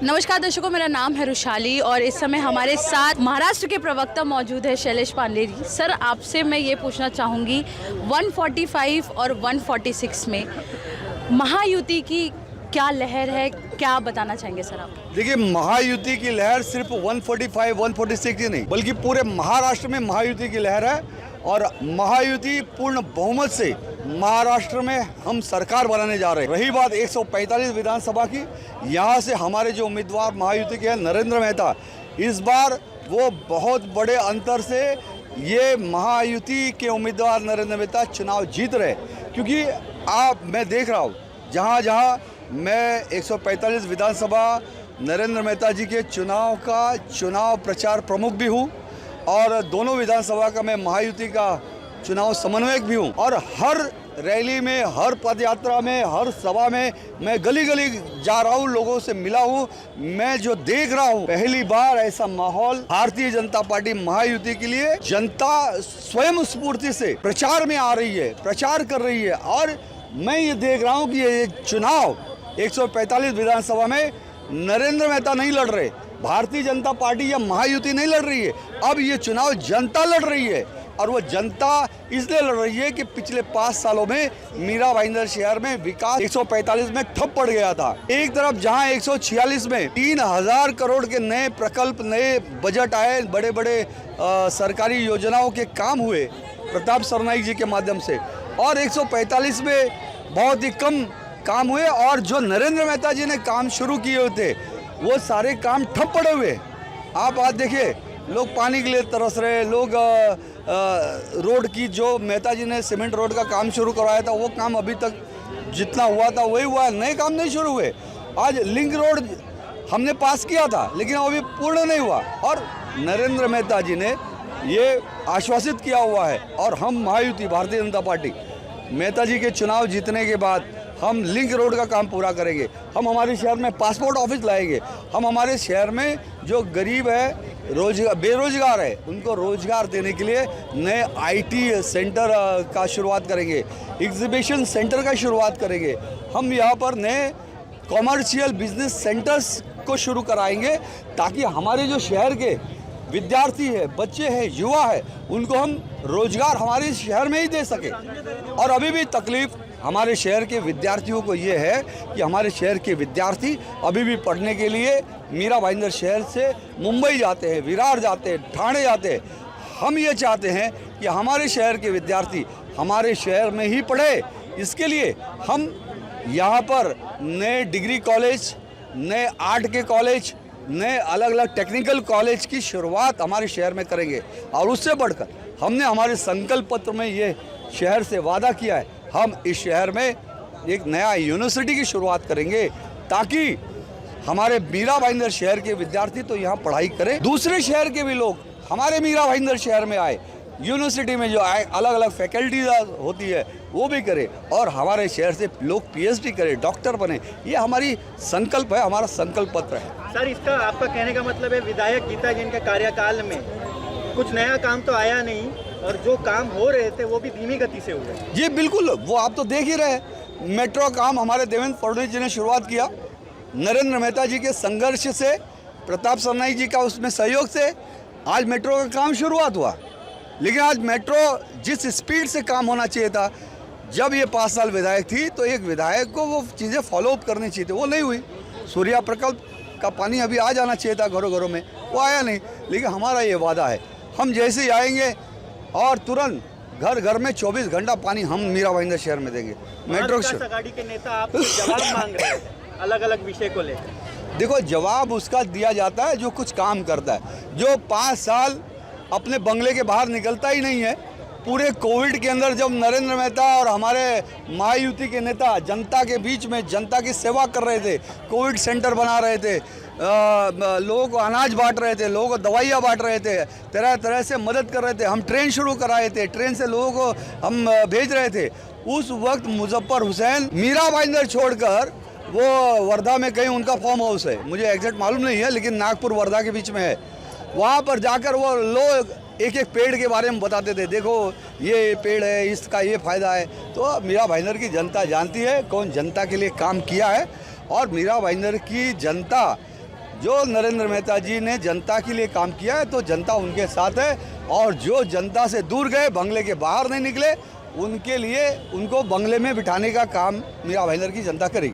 नमस्कार दर्शकों, मेरा नाम है रुशाली और इस समय हमारे साथ महाराष्ट्र के प्रवक्ता मौजूद है शैलेश पांडे जी। सर, आपसे मैं ये पूछना चाहूँगी 145 और 146 में महायुति की क्या लहर है, क्या बताना चाहेंगे सर आप? देखिए, महायुति की लहर सिर्फ 145, 146 ही नहीं बल्कि पूरे महाराष्ट्र में महायुति की लहर है और महायुति पूर्ण बहुमत से महाराष्ट्र में हम सरकार बनाने जा रहे हैं। रही बात 145 विधानसभा की, यहाँ से हमारे जो उम्मीदवार महायुति के हैं नरेंद्र मेहता, इस बार वो बहुत बड़े अंतर से ये महायुति के उम्मीदवार नरेंद्र मेहता चुनाव जीत रहे। क्योंकि मैं देख रहा हूँ जहाँ जहाँ मैं 145 विधानसभा नरेंद्र मेहता जी के चुनाव प्रचार प्रमुख भी हूँ और दोनों विधानसभा का मैं महायुति का चुनाव समन्वयक भी हूँ। और हर रैली में, हर पदयात्रा में, हर सभा में मैं गली गली जा रहा हूँ, लोगों से मिला हूँ। मैं जो देख रहा हूँ, पहली बार ऐसा माहौल भारतीय जनता पार्टी महायुति के लिए जनता स्वयं स्फूर्ति से प्रचार में आ रही है, प्रचार कर रही है। और मैं ये देख रहा हूँ कि ये चुनाव 145 विधानसभा में नरेंद्र मेहता नहीं लड़ रहे, भारतीय जनता पार्टी या महायुति नहीं लड़ रही है। अब ये चुनाव जनता लड़ रही है और वो जनता इसलिए लड़ रही है कि पिछले 5 सालों में मीरा भाईंदर शहर में विकास 145 में ठप पड़ गया था। एक तरफ जहां 146 में 3000 करोड़ के नए प्रकल्प, नए बजट आए, बड़े बड़े सरकारी योजनाओं के काम हुए प्रताप सरनाईक जी के माध्यम से, और 145 में बहुत ही कम काम हुए और जो नरेंद्र मेहता जी ने काम शुरू किए हुए थे वो सारे काम ठप पड़े हुए। आप आज देखिए, लोग पानी के लिए तरस रहे, लोग रोड की जो मेहता जी ने सीमेंट रोड का काम शुरू करवाया था वो काम अभी तक जितना हुआ था वही हुआ है, नए काम नहीं शुरू हुए। आज लिंक रोड हमने पास किया था लेकिन अभी पूर्ण नहीं हुआ और नरेंद्र मेहता जी ने ये आश्वासित किया हुआ है। और हम महायुति भारतीय जनता पार्टी मेहता जी के चुनाव जीतने के बाद हम लिंक रोड का काम पूरा करेंगे, हम हमारे शहर में पासपोर्ट ऑफिस लाएंगे, हम हमारे शहर में जो गरीब है, बेरोजगार है, उनको रोजगार देने के लिए नए IT सेंटर का शुरुआत करेंगे, एग्जीबिशन सेंटर का शुरुआत करेंगे। हम यहाँ पर नए कॉमर्शियल बिजनेस सेंटर्स को शुरू कराएंगे ताकि हमारे जो शहर के विद्यार्थी है, बच्चे हैं, युवा है, उनको हम रोजगार हमारे शहर में ही दे सके। और अभी भी तकलीफ हमारे शहर के विद्यार्थियों को ये है कि हमारे शहर के विद्यार्थी अभी भी पढ़ने के लिए मीरा भाईंदर शहर से मुंबई जाते हैं, विरार जाते हैं, ठाणे जाते हैं। हम ये चाहते हैं कि हमारे शहर के विद्यार्थी हमारे शहर में ही पढ़े। इसके लिए हम यहाँ पर नए डिग्री कॉलेज, नए आर्ट के कॉलेज, नए अलग अलग टेक्निकल कॉलेज की शुरुआत हमारे शहर में करेंगे। और उससे बढ़कर हमने हमारे संकल्प पत्र में ये शहर से वादा किया है, हम इस शहर में एक नया यूनिवर्सिटी की शुरुआत करेंगे ताकि हमारे मीरा भाईंदर शहर के विद्यार्थी तो यहाँ पढ़ाई करें, दूसरे शहर के भी लोग हमारे मीरा भाईंदर शहर में आए, यूनिवर्सिटी में जो अलग अलग फैकल्टीज होती है वो भी करें और हमारे शहर से लोग PhD करें, डॉक्टर बने। ये हमारी संकल्प है, हमारा संकल्प पत्र है। सर, इसका आपका कहने का मतलब है विधायक गीता जी के कार्यकाल में कुछ नया काम तो आया नहीं और जो काम हो रहे थे वो भी धीमी गति से हुए। जी बिल्कुल, वो आप तो देख ही रहे। मेट्रो काम हमारे देवेंद्र फडणवीस जी ने शुरुआत किया, नरेंद्र मेहता जी के संघर्ष से, प्रताप सरनाईक जी का उसमें सहयोग से आज मेट्रो का काम शुरुआत हुआ। लेकिन आज मेट्रो जिस स्पीड से काम होना चाहिए था, जब ये 5 साल विधायक थी तो एक विधायक को वो चीज़ें फॉलो अप करनी चाहिए थी, वो नहीं हुई। सूर्या प्रकल्प का पानी अभी आ जाना चाहिए था घरों घरों में, वो आया नहीं। लेकिन हमारा ये वादा है, हम जैसे ही आएंगे और तुरंत घर घर में 24 घंटा पानी हम मीरा भाईंदर शहर में देंगे। मेट्रो आघाड़ी के नेता आपसे जवाब मांग रहे हैं अलग अलग विषय को लेकर। देखो, जवाब उसका दिया जाता है जो कुछ काम करता है। जो 5 साल अपने बंगले के बाहर निकलता ही नहीं है। पूरे कोविड के अंदर जब नरेंद्र मेहता और हमारे महायुति के नेता जनता के बीच में जनता की सेवा कर रहे थे, कोविड सेंटर बना रहे थे, लोगों को अनाज बांट रहे थे, लोगों को दवाइयाँ बांट रहे थे, तरह तरह से मदद कर रहे थे, हम ट्रेन शुरू कराए थे, ट्रेन से लोगों को हम भेज रहे थे। उस वक्त मुजफ्फर हुसैन मीरा भाईंदर छोड़कर वो वर्धा में कहीं उनका फार्म हाउस है, मुझे एग्जैक्ट मालूम नहीं है, लेकिन नागपुर वर्धा के बीच में है। वहाँ पर जाकर वो लोग एक एक पेड़ के बारे में बताते थे, देखो ये पेड़ है, इसका ये फ़ायदा है। तो मीरा भाईंदर की जनता जानती है कौन जनता के लिए काम किया है और मीरा भाईंदर की जनता जो नरेंद्र मेहता जी ने जनता के लिए काम किया है तो जनता उनके साथ है, और जो जनता से दूर गए, बंगले के बाहर नहीं निकले, उनके लिए उनको बंगले में बिठाने का काम मीरा भाईंदर की जनता करेगी।